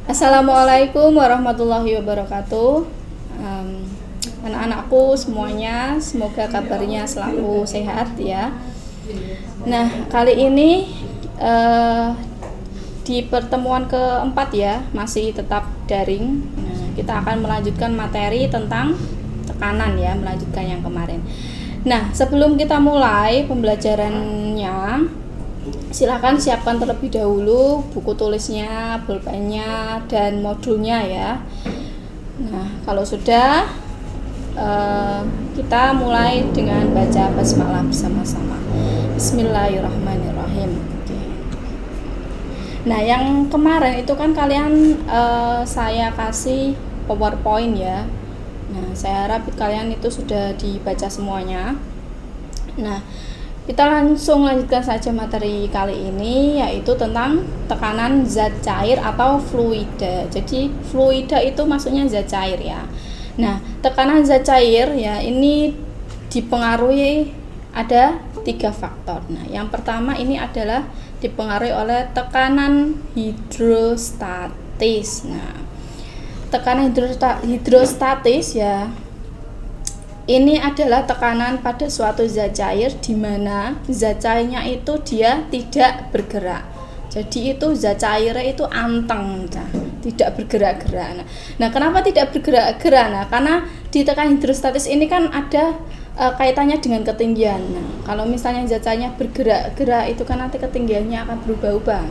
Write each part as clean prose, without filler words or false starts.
Assalamualaikum warahmatullahi wabarakatuh. Em, Anak-anakku semuanya, semoga kabarnya selalu sehat ya. Nah, kali ini eh, di pertemuan keempat ya, masih tetap daring. Nah, kita akan melanjutkan materi tentang tekanan ya, melanjutkan yang kemarin. Nah, sebelum kita mulai pembelajarannya, silakan siapkan terlebih dahulu buku tulisnya, pulpennya, dan modulnya ya. Nah, kalau sudah, kita mulai dengan baca basmalah bersama-sama. Bismillahirrahmanirrahim. Oke. Nah, yang kemarin itu kan kalian saya kasih PowerPoint ya. Nah, saya harap kalian itu sudah dibaca semuanya. Nah, kita langsung lanjutkan saja materi kali ini, yaitu tentang tekanan zat cair atau fluida. Jadi fluida itu maksudnya zat cair ya. Nah, tekanan zat cair ya ini dipengaruhi ada 3 faktor. Nah, yang pertama ini adalah dipengaruhi oleh tekanan hidrostatis. Nah, tekanan hidrostatis ya, ini adalah tekanan pada suatu zat cair di mana zat cairnya itu dia tidak bergerak. Jadi itu zat cairnya itu anteng, tidak bergerak-gerak. Nah, kenapa tidak bergerak-gerak? Nah, karena di tekanan hidrostatis ini kan ada kaitannya dengan ketinggian. Nah, kalau misalnya zat cairnya bergerak-gerak itu kan nanti ketinggiannya akan berubah-ubah.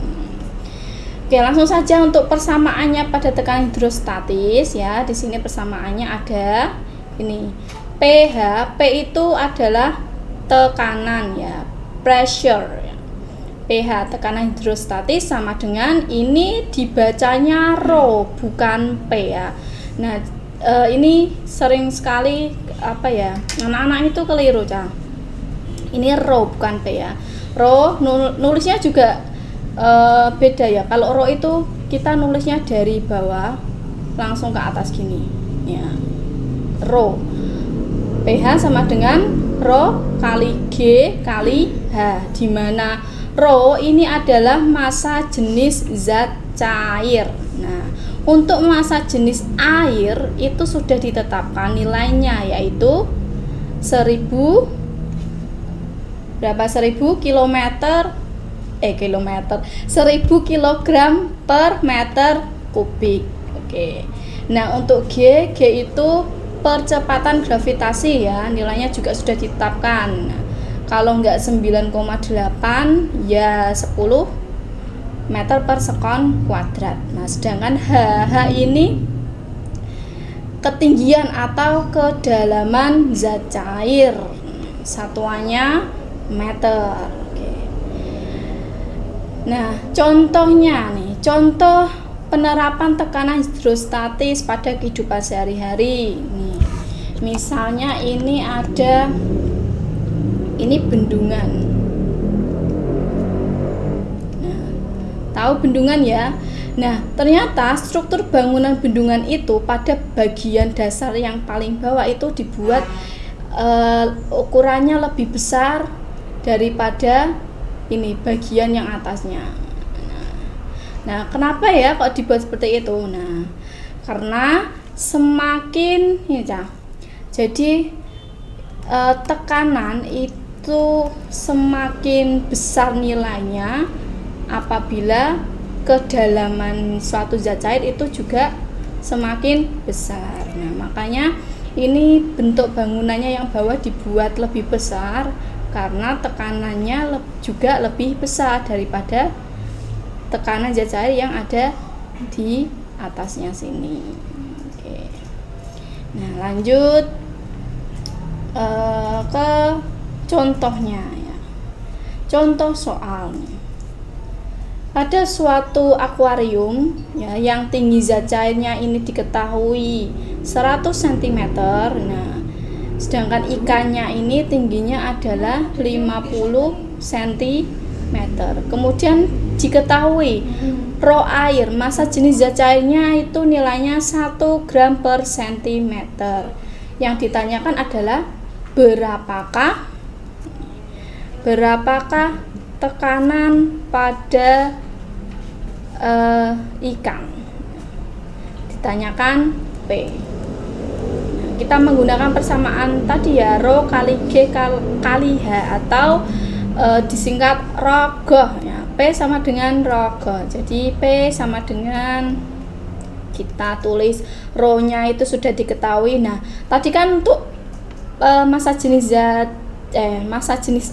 Oke, langsung saja untuk persamaannya pada tekanan hidrostatis ya. Di sini persamaannya ada ini. pH, P itu adalah tekanan ya, pressure ya. pH tekanan hidrostatis sama dengan ini dibacanya rho bukan P ya. Nah, ini sering sekali anak-anak itu keliru ya. Ini rho bukan P ya. Rho nulisnya juga beda ya. Kalau rho itu kita nulisnya dari bawah langsung ke atas gini ya. Rho pH sama dengan rho kali G kali H, di mana rho ini adalah massa jenis zat cair. Nah, untuk massa jenis air itu sudah ditetapkan nilainya, yaitu 1000 kilogram per meter kubik. Oke. Nah, untuk G itu percepatan gravitasi ya, nilainya juga sudah ditetapkan. Nah, kalau enggak 9,8 ya 10 meter per sekon kuadrat. Nah, sedangkan HH ini ketinggian atau kedalaman zat cair, satuannya meter. Oke. Nah, contohnya nih, contoh penerapan tekanan hidrostatis pada kehidupan sehari-hari. Nih, misalnya ini ada bendungan. Nah, tahu bendungan ya? Nah, ternyata struktur bangunan bendungan itu pada bagian dasar yang paling bawah itu dibuat ukurannya lebih besar daripada ini bagian yang atasnya. Nah, kenapa ya kok dibuat seperti itu? Nah, karena semakin jadi tekanan itu semakin besar nilainya apabila kedalaman suatu zat cair itu juga semakin besar. Nah, makanya ini bentuk bangunannya yang bawah dibuat lebih besar karena tekanannya juga lebih besar daripada tekanan zat cair yang ada di atasnya sini. Oke. Nah, lanjut ke contohnya ya. Contoh soal nih. Pada suatu akuarium ya, yang tinggi zat cairnya ini diketahui 100 cm. Nah, sedangkan ikannya ini tingginya adalah 50 cm. Kemudian diketahui rho air, massa jenis zat cairnya itu nilainya 1 gram per cm. Yang ditanyakan adalah berapakah tekanan pada ikan. ditanyakan P. Nah, kita menggunakan persamaan tadi ya, rho kali G kali H atau disingkat rogoh ya. P sama dengan rogoh. Jadi P sama dengan, kita tulis rho-nya itu sudah diketahui. Nah, tadi kan untuk massa jenis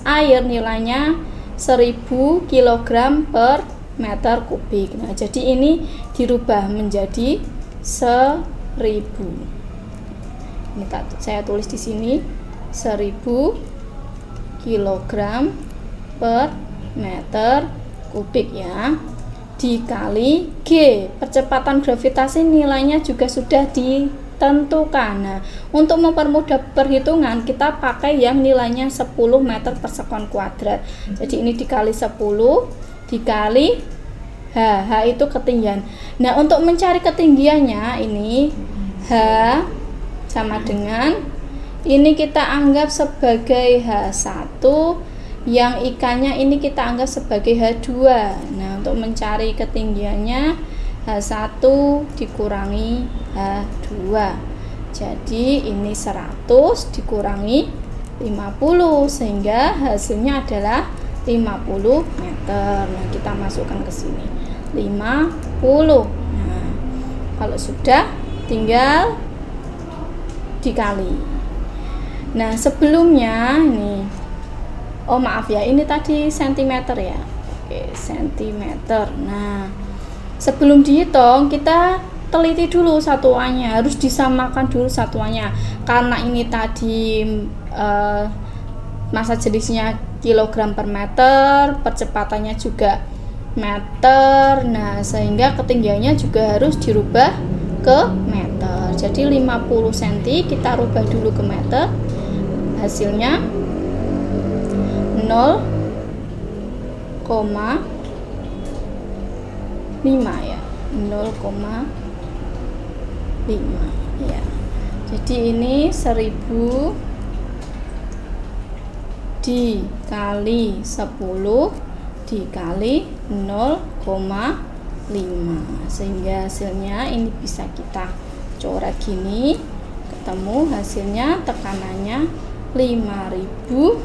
air nilainya 1000 kg per meter kubik. Nah, jadi ini dirubah menjadi 1000. Ini saya tulis di sini 1000 kg per meter kubik ya, dikali G. Percepatan gravitasi nilainya juga sudah ditentukan. Nah, untuk mempermudah perhitungan kita pakai yang nilainya 10 meter per sekon kuadrat. Jadi ini dikali 10 dikali H itu ketinggian. Nah, untuk mencari ketinggiannya ini H sama dengan, ini kita anggap sebagai H1, yang ikannya ini kita anggap sebagai H2. Nah, untuk mencari ketinggiannya H1 dikurangi H2. Jadi ini 100 dikurangi 50 sehingga hasilnya adalah 50 meter. Nah, kita masukkan ke sini 50. Nah, kalau sudah tinggal dikali. Nah, sebelumnya ini, oh maaf ya, ini tadi sentimeter ya. Oke, sentimeter. Nah, sebelum dihitung kita teliti dulu satuannya, harus disamakan dulu satuannya. Karena ini tadi massa jenisnya kilogram per meter, percepatannya juga meter. Nah, sehingga ketinggiannya juga harus dirubah ke meter. Jadi 50 cm kita rubah dulu ke meter. Hasilnya 0,5 ya, 0,5 ya. Jadi ini 1000 dikali 10 dikali 0,5, sehingga hasilnya ini bisa kita coret gini, ketemu hasilnya tekanannya 5000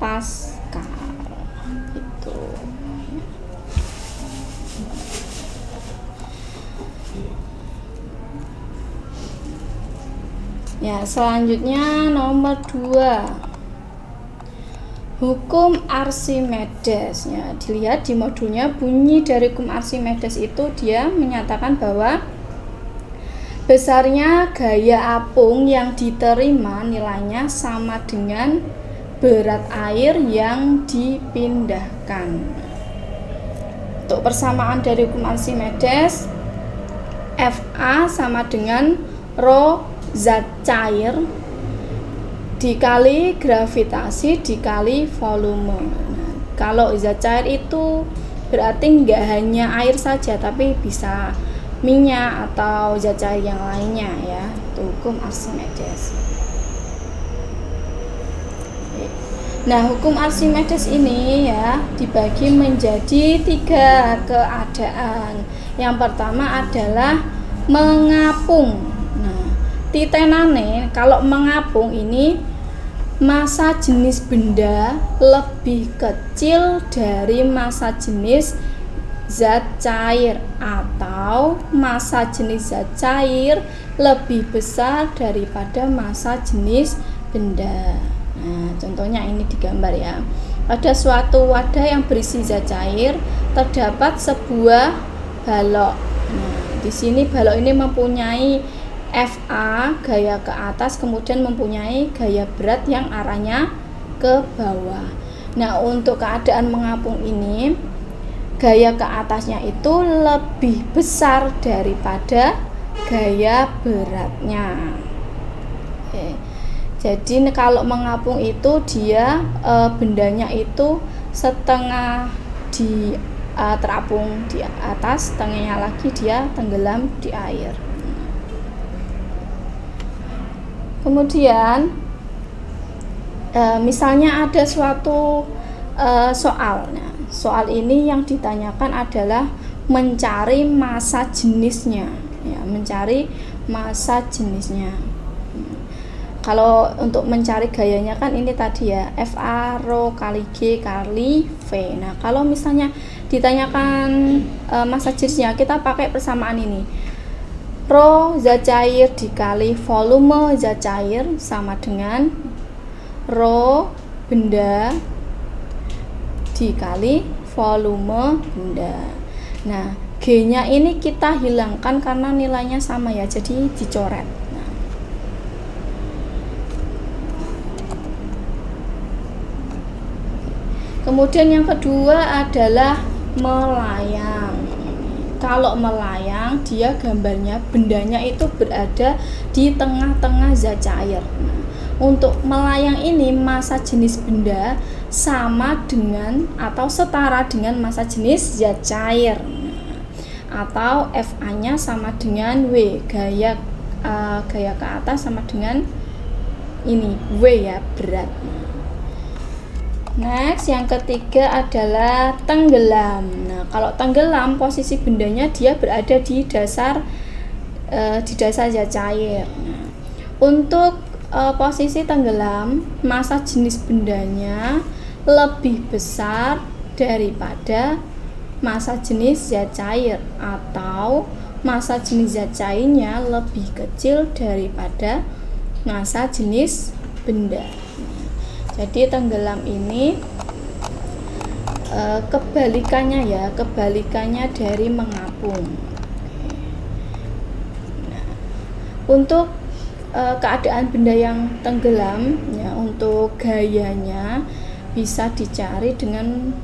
Pascal itu. Ya, selanjutnya nomor 2. Hukum Archimedes. Ya, dilihat di modulnya, bunyi dari hukum Archimedes itu dia menyatakan bahwa besarnya gaya apung yang diterima nilainya sama dengan berat air yang dipindahkan. Untuk persamaan dari hukum Archimedes, Fa sama dengan rho zat cair dikali gravitasi dikali volume. Nah, kalau zat cair itu berarti nggak hanya air saja, tapi bisa minyak atau zat cair yang lainnya ya. Itu hukum Archimedes. Nah, hukum Archimedes ini ya dibagi menjadi 3 keadaan. Yang pertama adalah mengapung. Nah, titenane kalau mengapung ini massa jenis benda lebih kecil dari massa jenis zat cair, atau massa jenis zat cair lebih besar daripada massa jenis benda. Nah, contohnya ini digambar ya. Pada suatu wadah yang berisi zat cair terdapat sebuah balok. Nah, di sini balok ini mempunyai Fa gaya ke atas, kemudian mempunyai gaya berat yang arahnya ke bawah. Nah, untuk keadaan mengapung ini gaya ke atasnya itu lebih besar daripada gaya beratnya. Oke. Jadi kalau mengapung itu dia bendanya itu setengah terapung di atas, setengahnya lagi dia tenggelam di air. Kemudian misalnya ada suatu soal. Nah, soal ini yang ditanyakan adalah mencari massa jenisnya, ya, mencari massa jenisnya. Kalau untuk mencari gayanya kan ini tadi ya, FA rho kali G kali V. Nah, kalau misalnya ditanyakan massa jenisnya, kita pakai persamaan ini. Rho zat cair dikali volume zat cair sama dengan rho benda dikali volume benda. Nah, G-nya ini kita hilangkan karena nilainya sama ya, jadi dicoret. Kemudian yang kedua adalah melayang. Kalau melayang, dia gambarnya bendanya itu berada di tengah-tengah zat cair. Nah, untuk melayang ini massa jenis benda sama dengan atau setara dengan massa jenis zat cair. Atau FA-nya sama dengan W, gaya ke atas sama dengan ini W ya, berat. Next, yang ketiga adalah tenggelam. Nah, kalau tenggelam posisi bendanya dia berada di dasar zat cair. Nah, untuk posisi tenggelam, massa jenis bendanya lebih besar daripada massa jenis zat cair, atau massa jenis zat cairnya lebih kecil daripada massa jenis benda. Jadi tenggelam ini kebalikannya ya, kebalikannya dari mengapung. Nah, untuk keadaan benda yang tenggelam ya, untuk gayanya bisa dicari dengan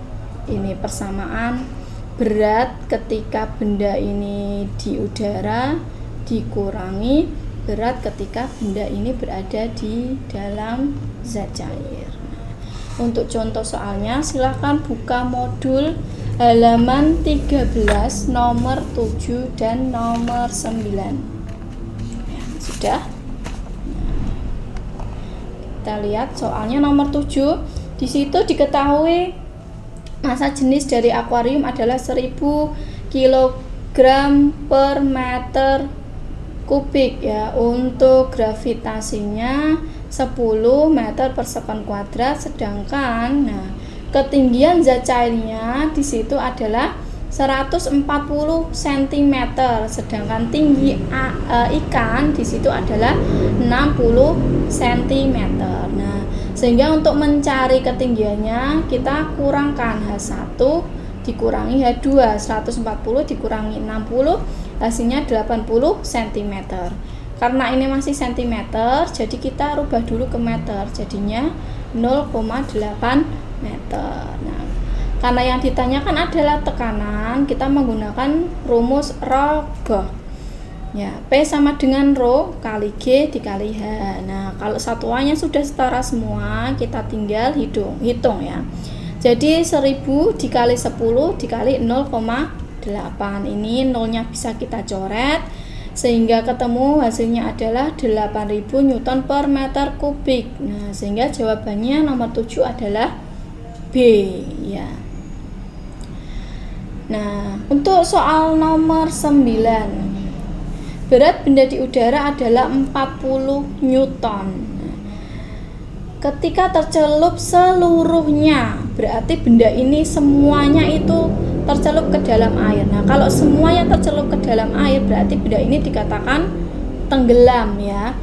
ini persamaan berat ketika benda ini di udara dikurangi berat ketika benda ini berada di dalam zat cair. Untuk contoh soalnya silahkan buka modul halaman 13 nomor 7 dan nomor 9 ya, sudah. Kita lihat soalnya nomor 7. Di situ diketahui massa jenis dari akuarium adalah 1000 kg per meter kubik ya. Untuk gravitasinya 10 meter per sekon kuadrat, sedangkan ketinggian zat cairnya di situ adalah 140 cm, sedangkan tinggi ikan di situ adalah 60 cm. Nah, sehingga untuk mencari ketinggiannya kita kurangkan H1 dikurangi H2, 140 dikurangi 60 hasilnya 80 cm. Karena ini masih cm, jadi kita rubah dulu ke meter, jadinya 0,8 meter. Nah, karena yang ditanyakan adalah tekanan, kita menggunakan rumus Rho. Ya, P sama dengan Rho kali G dikali H. Nah, kalau satuannya sudah setara semua, kita tinggal hitung ya. Jadi 1000 dikali 10 dikali 0,8. Ini nolnya bisa kita coret sehingga ketemu hasilnya adalah 8000 Newton per meter kubik. Nah, sehingga jawabannya nomor 7 adalah B ya. Nah, untuk soal nomor 9, berat benda di udara adalah 40 Newton. Ketika tercelup seluruhnya, berarti benda ini semuanya itu tercelup ke dalam air. Nah, kalau semuanya tercelup ke dalam air, berarti benda ini dikatakan tenggelam ya.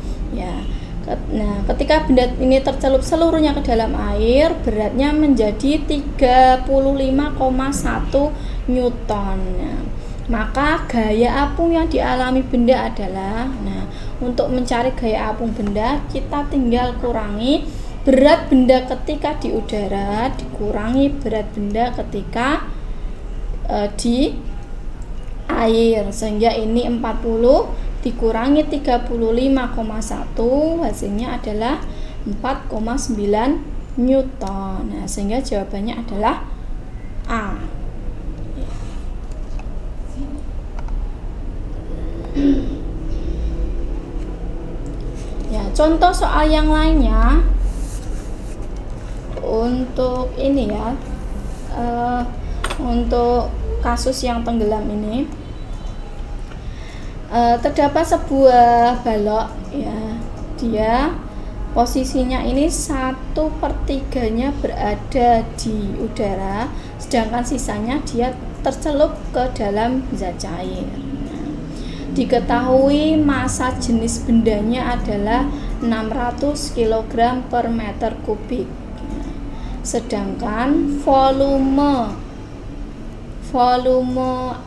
Nah, ketika benda ini tercelup seluruhnya ke dalam air, beratnya menjadi 35,1 Newton. Nah, maka gaya apung yang dialami benda adalah, untuk mencari gaya apung benda, kita tinggal kurangi berat benda ketika di udara dikurangi berat benda ketika di air, sehingga ini 40 dikurangi 35,1 hasilnya adalah 4,9 Newton. Nah, sehingga jawabannya adalah A. Ya, contoh soal yang lainnya untuk ini ya, untuk kasus yang tenggelam ini terdapat sebuah balok ya, dia posisinya ini 1/3-nya berada di udara, sedangkan sisanya dia tercelup ke dalam zat cair. Diketahui massa jenis bendanya adalah 600 kg per meter kubik. Sedangkan volume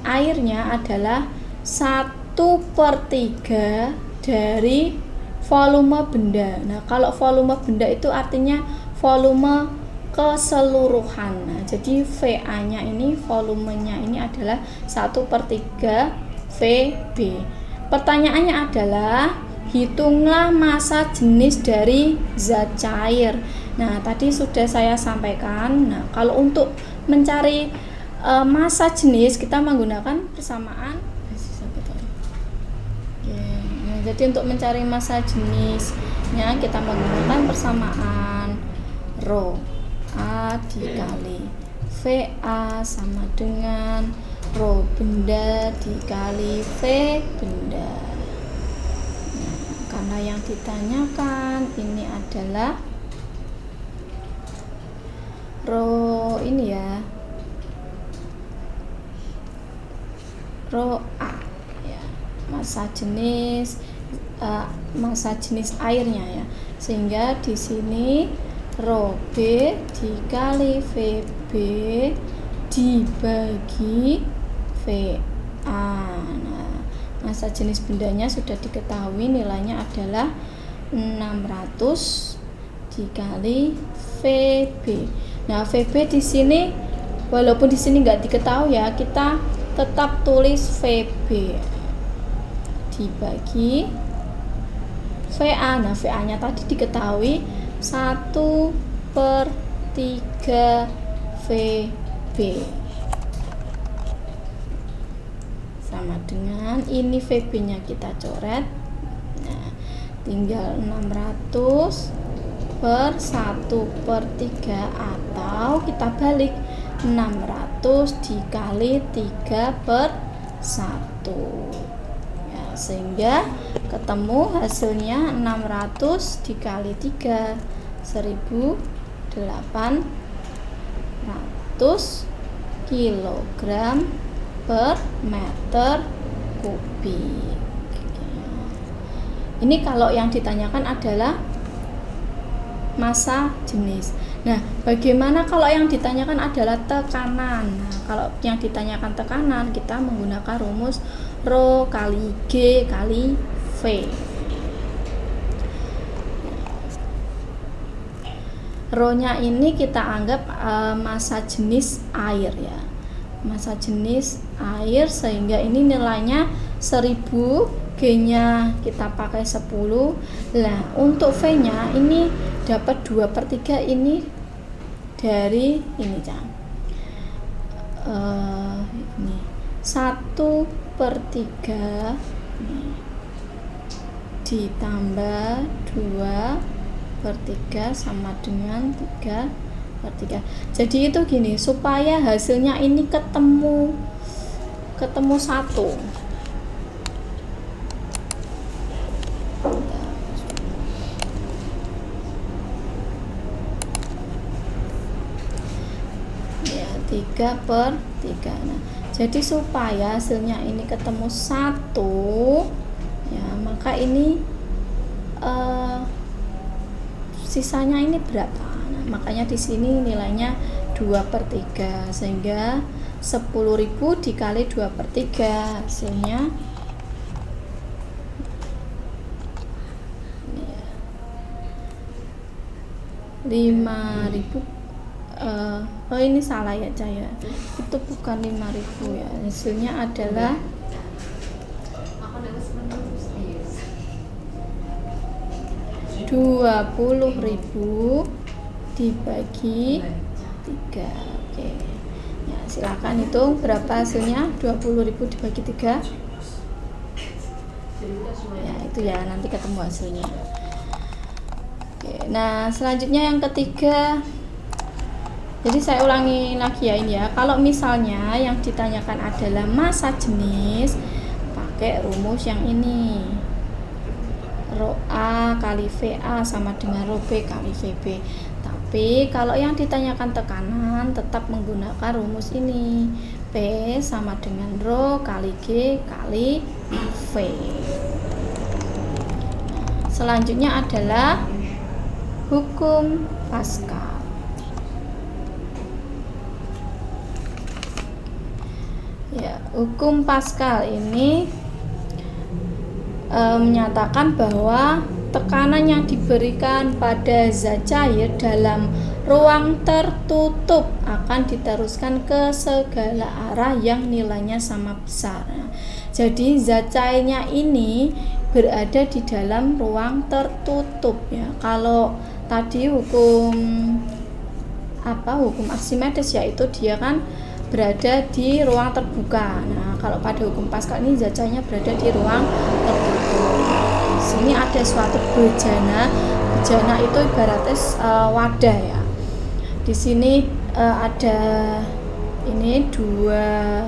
airnya adalah 1/3 dari volume benda. Nah, kalau volume benda itu artinya volume keseluruhan. Nah, jadi VA-nya ini, volumenya ini adalah 1/3 VB. Pertanyaannya adalah hitunglah massa jenis dari zat cair. Nah, tadi sudah saya sampaikan. Nah, kalau untuk mencari massa jenis kita menggunakan persamaan. Nah, jadi untuk mencari massa jenisnya kita menggunakan persamaan rho A dikali VA sama dengan rho benda dikali V benda. Nah, karena yang ditanyakan ini adalah rho ini ya, rho A ya, massa jenis airnya ya, sehingga di sini rho B dikali VB dibagi VA. Nah, massa jenis bendanya sudah diketahui, nilainya adalah 600 dikali VB. Nah, VB di sini walaupun di sini nggak diketahui ya, kita tetap tulis VB dibagi VA. Nah, VA-nya tadi diketahui 1/3 VB sama dengan ini VB-nya kita coret. Nah, tinggal 600 per 1/3 atau kita balik 600 dikali 3/1 ya, sehingga ketemu hasilnya 600 dikali 3 1800 kg per meter kubik. Ini kalau yang ditanyakan adalah massa jenis. Nah, bagaimana kalau yang ditanyakan adalah tekanan? Nah, kalau yang ditanyakan tekanan, kita menggunakan rumus rho kali G kali V. Rho-nya ini kita anggap massa jenis air ya. Massa jenis air, sehingga ini nilainya 1000, G-nya kita pakai 10. Nah, untuk V-nya ini dapat 2/3 ini dari ini ini 1/3 ditambah 2/3 sama dengan 3/3. Jadi itu gini, supaya hasilnya ini ketemu 1. Ya, 3/3. Nah, jadi supaya hasilnya ini ketemu 1 ya, maka ini sisanya ini berapa? Nah, makanya di sini nilainya 2/3, sehingga 10.000 dikali 2/3 hasilnya 5.000. Oh, ini salah ya Caya, itu bukan 5.000 ya, hasilnya adalah 20.000 dibagi 3. Oke. Ya, silakan hitung berapa hasilnya. 20.000 dibagi 3. Ya, itu ya, nanti ketemu hasilnya. Oke. Nah, selanjutnya yang ketiga Jadi saya ulangi lagi ya ini ya. Kalau misalnya yang ditanyakan adalah massa jenis, pakai rumus yang ini. Rho A kali VA sama dengan Rho B kali VB. Tapi kalau yang ditanyakan tekanan tetap menggunakan rumus ini. P sama dengan Rho kali G kali V. Selanjutnya adalah hukum Pascal. Ya, hukum Pascal ini menyatakan bahwa tekanan yang diberikan pada zat cair dalam ruang tertutup akan diteruskan ke segala arah yang nilainya sama besar. Jadi zat cairnya ini berada di dalam ruang tertutup ya. Kalau tadi hukum Archimedes yaitu dia kan berada di ruang terbuka. Nah, kalau pada hukum Pascal ini zat cairnya berada di ruang tertutup. Sini ada suatu bejana. Bejana itu ibaratnya wadah ya. Di sini ada ini dua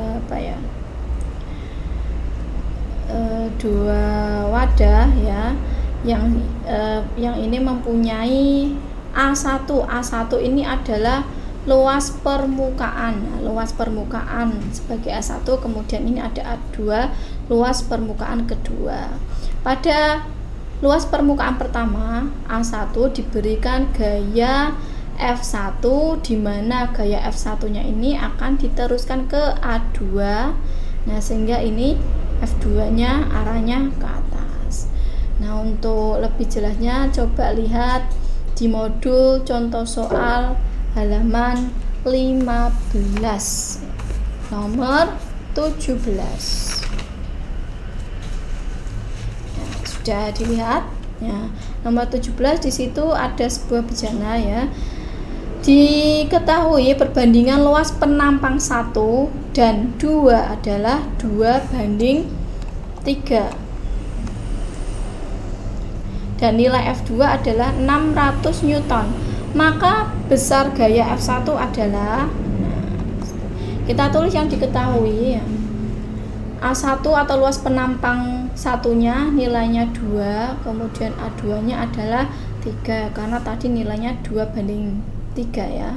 wadah ya. Yang ini mempunyai A1. A1 ini adalah luas permukaan. Nah, luas permukaan sebagai A1, kemudian ini ada A2, luas permukaan kedua. Pada luas permukaan pertama, A1 diberikan gaya F1, di mana gaya F1-nya ini akan diteruskan ke A2. Nah, sehingga ini F2-nya arahnya ke atas. Nah, untuk lebih jelasnya coba lihat di modul contoh soal halaman 15 nomor 17. Ya, sudah dilihat ya. Nomor 17 di situ ada sebuah bejana ya. Diketahui perbandingan luas penampang 1 dan 2 adalah 2:3. Dan nilai F2 adalah 600 Newton. Maka besar gaya F1 adalah, kita tulis yang diketahui ya. A1 atau luas penampang satunya nilainya 2, kemudian A2-nya adalah 3 karena tadi nilainya 2:3 ya.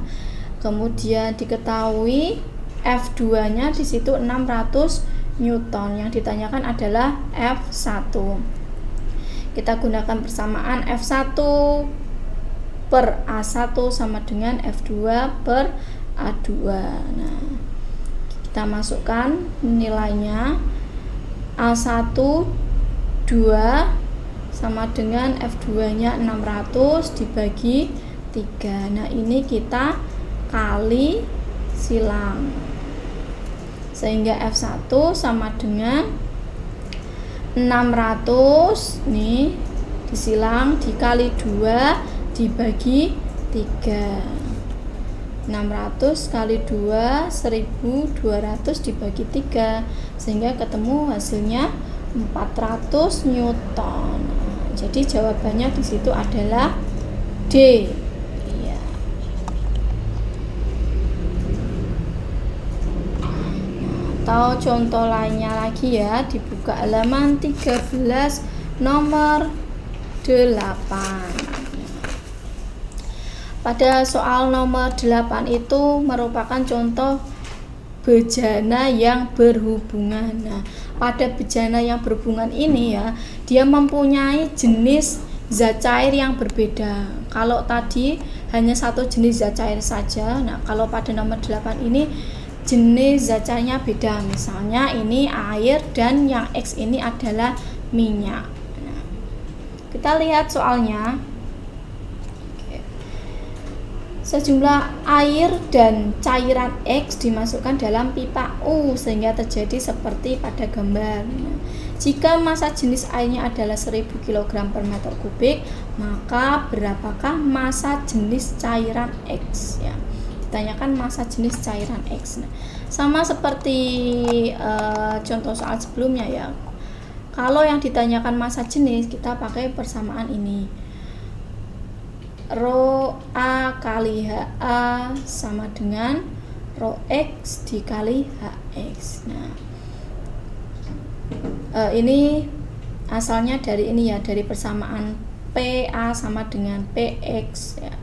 Kemudian diketahui F2-nya di situ 600 Newton. Yang ditanyakan adalah F1. Kita gunakan persamaan F1 per A1 sama dengan F2 per A2. Nah, kita masukkan nilainya. A1 2 sama dengan F2-nya 600 dibagi 3. Nah, ini kita kali silang. Sehingga F1 sama dengan 600 nih disilang dikali 2 dibagi 3. 600 kali 2 1200 dibagi 3 sehingga ketemu hasilnya 400 Newton. Jadi jawabannya di situ adalah D. Ya. Atau contoh lainnya lagi ya, dibuka halaman 13 nomor 8. Pada soal nomor 8 itu merupakan contoh bejana yang berhubungan. Nah, pada bejana yang berhubungan ini ya, dia mempunyai jenis zat cair yang berbeda. Kalau tadi hanya satu jenis zat cair saja. Nah, kalau pada nomor 8 ini jenis zat cairnya beda. Misalnya ini air dan yang X ini adalah minyak. Nah, kita lihat soalnya. Sejumlah air dan cairan X dimasukkan dalam pipa U sehingga terjadi seperti pada gambar. Nah, jika massa jenis airnya adalah 1000 kg per meter kubik, maka berapakah massa jenis cairan X? Ya, ditanyakan massa jenis cairan X. Nah, sama seperti contoh soal sebelumnya ya. Kalau yang ditanyakan massa jenis, kita pakai persamaan ini. rho A kali HA sama dengan rho X dikali HX. Nah, ini asalnya dari ini ya, dari persamaan PA sama dengan PX ya.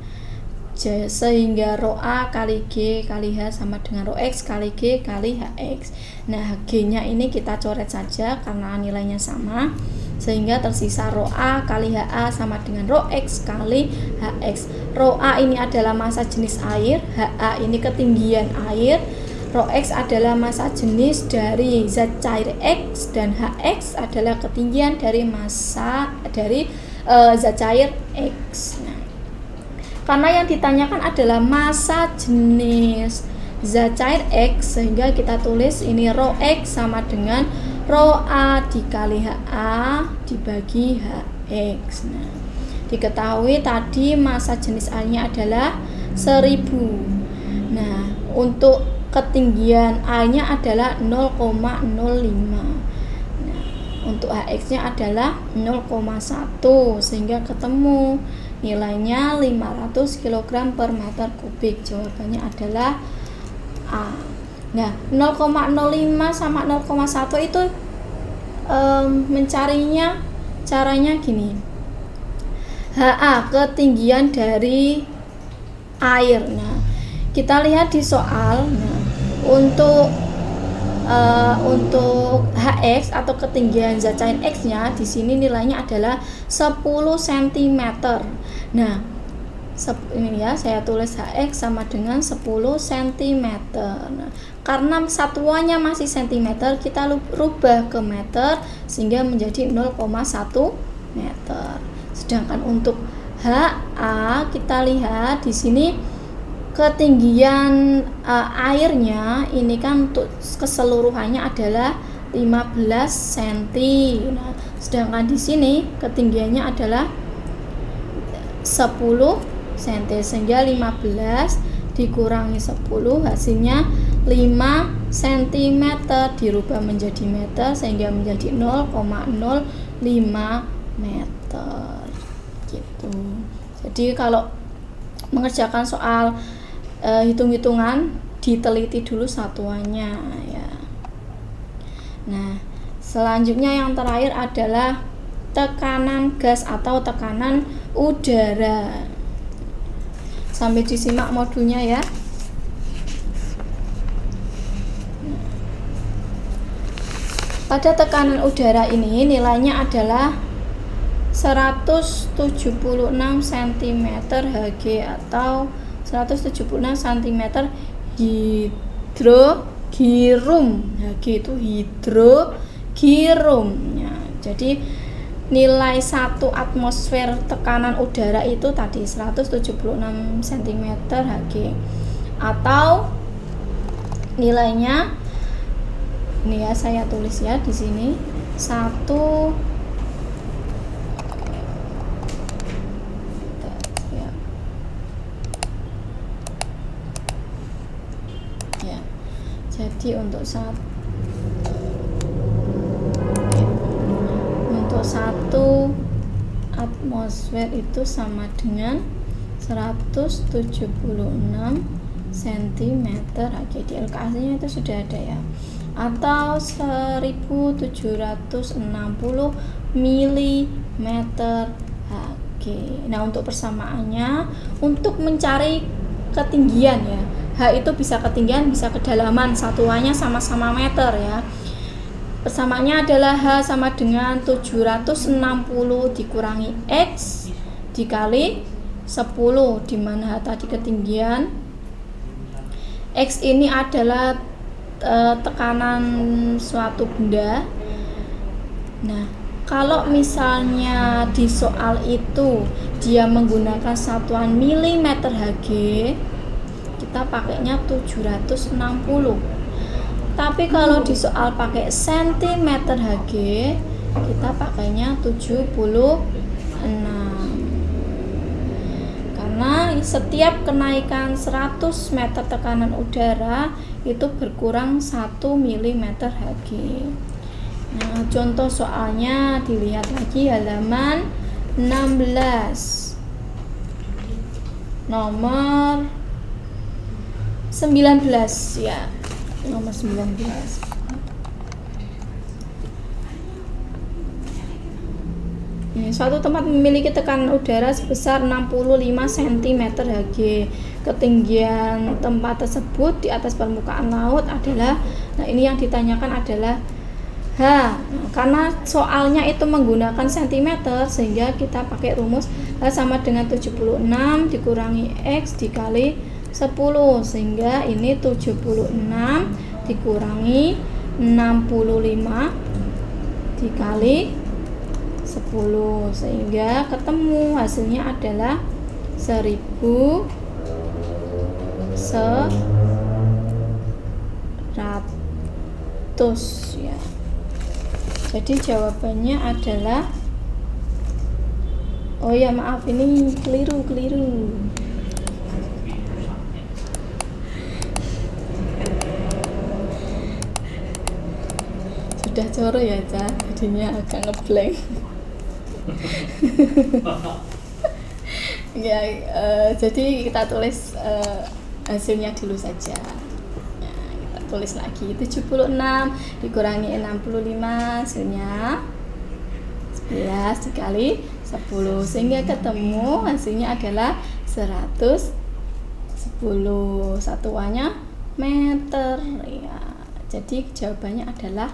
Sehingga rho A kali G kali H sama dengan rho X kali G kali HX. Nah, G-nya ini kita coret saja karena nilainya sama, sehingga tersisa rho A kali HA sama dengan rho X kali HX. Rho A ini adalah massa jenis air, HA ini ketinggian air, rho X adalah massa jenis dari zat cair X, dan HX adalah ketinggian dari massa dari zat cair X. Nah, karena yang ditanyakan adalah massa jenis zat cair X, sehingga kita tulis ini rho X sama dengan rho A dikali HA dibagi HX. Nah, diketahui tadi massa jenis airnya adalah 1000. Nah, untuk ketinggian A-nya adalah 0,05. Nah, untuk HX-nya adalah 0,1, sehingga ketemu nilainya 500 kg per meter kubik. Jawabannya adalah A. Nah, 0,05 sama 0,1 itu mencarinya caranya gini. HA ketinggian dari air. Nah, kita lihat di soal. Nah, untuk HX atau ketinggian zat cair X-nya di sini nilainya adalah 10 cm. Nah, ini ya, saya tulis HX sama dengan 10 cm. Nah, karena satuannya masih cm, kita rubah ke meter sehingga menjadi 0,1 meter. Sedangkan untuk HA kita lihat di sini ketinggian airnya ini kan untuk keseluruhannya adalah 15 cm. Nah, sedangkan di sini ketinggiannya adalah 10 cm, sehingga 15 dikurangi 10 hasilnya 5 cm, dirubah menjadi meter sehingga menjadi 0,05 meter gitu. Jadi kalau mengerjakan soal hitung-hitungan diteliti dulu satuannya ya. Nah, selanjutnya yang terakhir adalah tekanan gas atau tekanan udara. Sambil disimak modulnya ya. Pada tekanan udara ini nilainya adalah 176 cm Hg atau 176 cm hidrogirum. Hg itu hidrogirum ya. Jadi nilai 1 atmosfer tekanan udara itu tadi 176 cm Hg, atau nilainya ini ya, saya tulis ya di sini 1 ya. Jadi untuk satu atmosfer itu sama dengan 176 cm Hg. Di LKS-nya itu sudah ada ya, atau 1760 mm Hg. Nah, untuk persamaannya, untuk mencari ketinggian ya, H itu bisa ketinggian bisa kedalaman, satuannya sama-sama meter ya. Persamaannya adalah H sama dengan 760 dikurangi X dikali 10, di mana H tadi ketinggian, X ini adalah tekanan suatu benda. Nah, kalau misalnya di soal itu dia menggunakan satuan milimeter Hg, kita pakainya 760. Tapi kalau di soal pakai cm Hg, kita pakainya 76. Karena setiap kenaikan 100 meter tekanan udara itu berkurang 1 mm Hg. Nah, contoh soalnya dilihat lagi halaman 16. nomor 19 ya. Nomor 19. Suatu tempat memiliki tekanan udara sebesar 65 cm Hg. Ketinggian tempat tersebut di atas permukaan laut adalah, nah ini yang ditanyakan adalah H. Karena soalnya itu menggunakan cm, sehingga kita pakai rumus H sama dengan 76 dikurangi X dikali 10, sehingga ini 76 dikurangi 65 dikali 10, sehingga ketemu hasilnya adalah 1100 ya. Jadi jawabannya adalah, oh ya maaf, ini keliru. Sudah coro ya Ca, jadinya agak ngeblank. Ya, jadi kita tulis hasilnya dulu saja. Nah, kita tulis lagi 76 dikurangi 65, hasilnya 11 dikali 10, sehingga ketemu hasilnya adalah 110. Satuannya meter ya. Jadi jawabannya adalah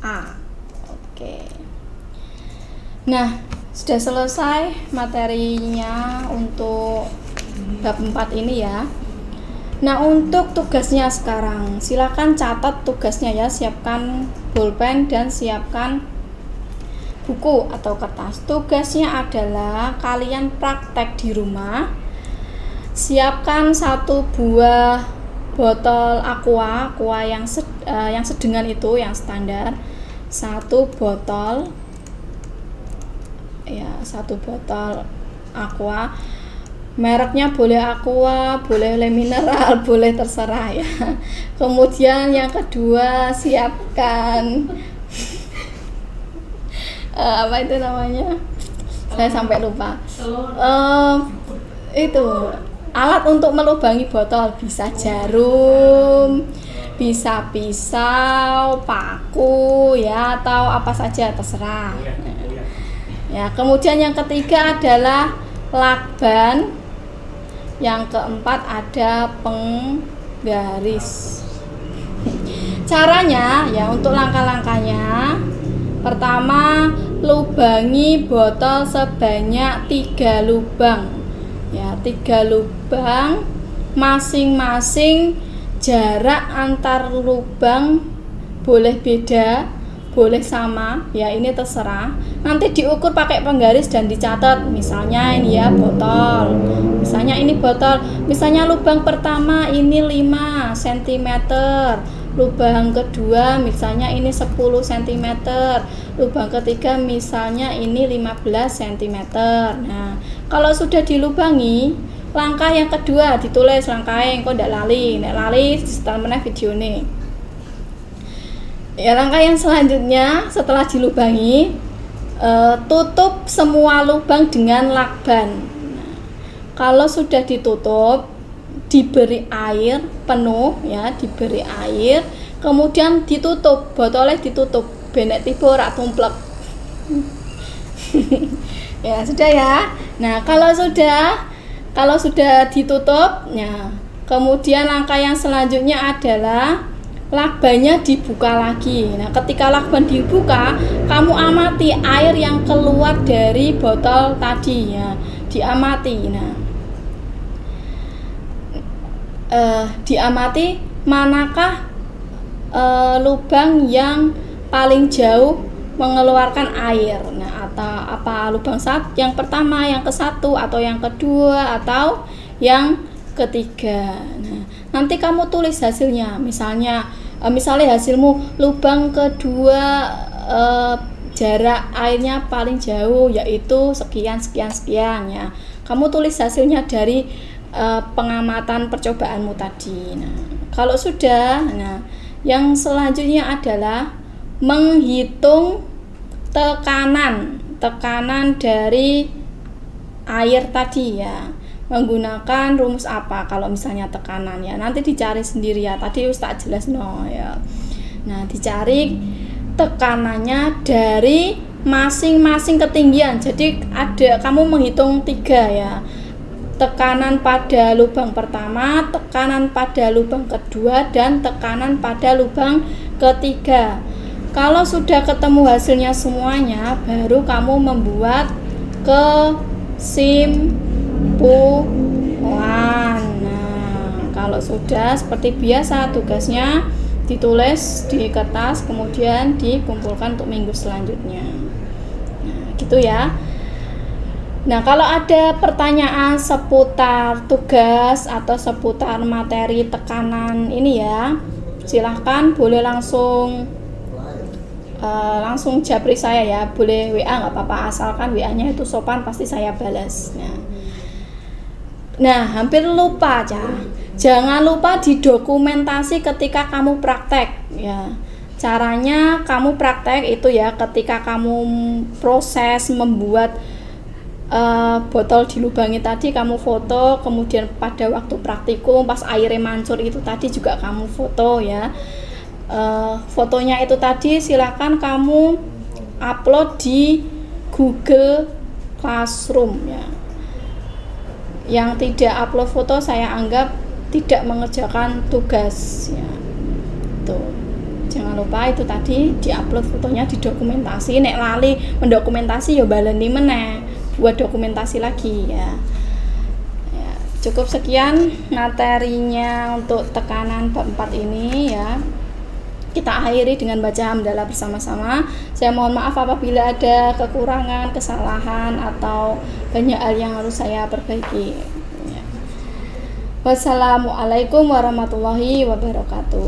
A. Oke. Nah, sudah selesai materinya untuk bab 4 ini ya. Nah, untuk tugasnya sekarang, silakan catat tugasnya ya, siapkan bolpen dan siapkan buku atau kertas. Tugasnya adalah kalian praktek di rumah. Siapkan 1 buah botol aqua yang sedengan itu, yang standar. 1 botol ya, 1 botol aqua, mereknya boleh aqua, boleh le mineral, boleh terserah ya. Kemudian yang kedua, siapkan apa itu namanya, saya sampai lupa, itu alat untuk melubangi botol, bisa jarum, bisa pisau, paku ya, atau apa saja terserah ya. Kemudian yang ketiga adalah lakban, yang keempat ada penggaris. Caranya ya, untuk langkah-langkahnya, pertama, lubangi botol sebanyak 3 lubang ya, 3 lubang, masing-masing jarak antar lubang boleh beda, boleh sama ya, ini terserah. Nanti diukur pakai penggaris dan dicatat. Misalnya ini ya botol, misalnya ini botol, misalnya lubang pertama ini 5 cm, lubang kedua misalnya ini 10 cm, lubang ketiga misalnya ini 15 cm. Nah, kalau sudah dilubangi, langkah yang kedua ditulis langkahnya, kok ndak lali setelah meneh video ini. Ya, langkah yang selanjutnya setelah dilubangi, tutup semua lubang dengan lakban. Nah, kalau sudah ditutup, diberi air penuh ya, diberi air, kemudian ditutup, botolnya ditutup, benek tiba ora tumplek. Ya sudah ya. Nah, kalau sudah ditutup, ya, kemudian langkah yang selanjutnya adalah lakbannya dibuka lagi. Nah, ketika lakban dibuka, kamu amati air yang keluar dari botol tadi ya, diamati. Nah, diamati manakah lubang yang paling jauh mengeluarkan air. Nah, atau apa lubang yang pertama, yang ke-1, atau yang kedua, atau yang ketiga. Nah, nanti kamu tulis hasilnya. Misalnya hasilmu lubang kedua, jarak airnya paling jauh yaitu sekian ya. Kamu tulis hasilnya dari pengamatan percobaanmu tadi. Nah, kalau sudah, nah yang selanjutnya adalah menghitung tekanan dari air tadi ya. menggunakan rumus apa kalau misalnya tekanan ya. Nanti dicari sendiri ya. Tadi Ustaz jelas no ya. Nah, dicari tekanannya dari masing-masing ketinggian. Jadi kamu menghitung 3 ya. Tekanan pada lubang pertama, tekanan pada lubang kedua, dan tekanan pada lubang ketiga. Kalau sudah ketemu hasilnya semuanya, baru kamu membuat kesimpulan. Nah, kalau sudah seperti biasa tugasnya ditulis di kertas, kemudian dikumpulkan untuk minggu selanjutnya. Nah, gitu ya. Nah, kalau ada pertanyaan seputar tugas atau seputar materi tekanan ini ya, silahkan boleh langsung japri saya ya, boleh WA nggak apa-apa, asalkan WA-nya itu sopan, pasti saya balas. Nah, hampir lupa ya, jangan lupa didokumentasi ketika kamu praktek ya. Caranya kamu praktek itu ya, ketika kamu proses membuat botol dilubangi tadi kamu foto, kemudian pada waktu praktikum pas airnya mancur itu tadi juga kamu foto ya. Fotonya itu tadi silakan kamu upload di Google Classroom ya. Yang tidak upload foto saya anggap tidak mengerjakan tugas ya. Tuh. Jangan lupa itu tadi diupload fotonya, didokumentasi. Nek lali mendokumentasi ya baleni meneh buat dokumentasi lagi ya. Cukup sekian materinya untuk tekanan bab 4 ini ya. Kita akhiri dengan baca hamdalah bersama-sama. Saya mohon maaf apabila ada kekurangan, kesalahan atau banyak hal yang harus saya perbaiki ya. Wassalamualaikum warahmatullahi wabarakatuh.